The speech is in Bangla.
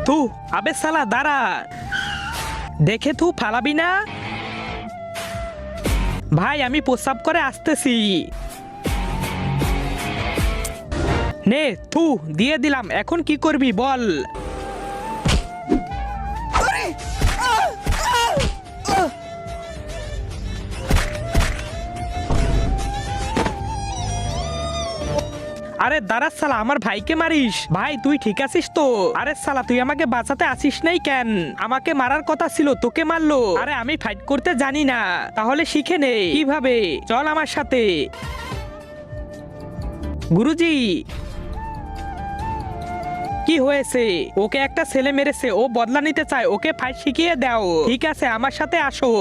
তু আবে সালা দাঁড়া, দেখে তু ফালাবি না। ভাই আমি প্রস্রাব করে আসতেছি। নে তু দিয়ে দিলাম, এখন কি করবি বল। আরে দাঁড়া সালা, আমার ভাইকে মারিস? ভাই তুই ঠিক আছিস তো? আরে সালা তুই আমাকে বাঁচাতে আসিস নাই কেন? আমাকে মারার কথা ছিল, তোকে মারলো। আরে আমি ফাইট করতে জানি না, তাহলে শিখে নে কিভাবে, চল আমার সাথে। গুরুজি কি হয়েছে? ওকে একটা ছেলে মেরেছে, ও বদলা নিতে চায়, ওকে ফাইট শিখিয়ে দাও। ঠিক আছে আমার সাথে আসো।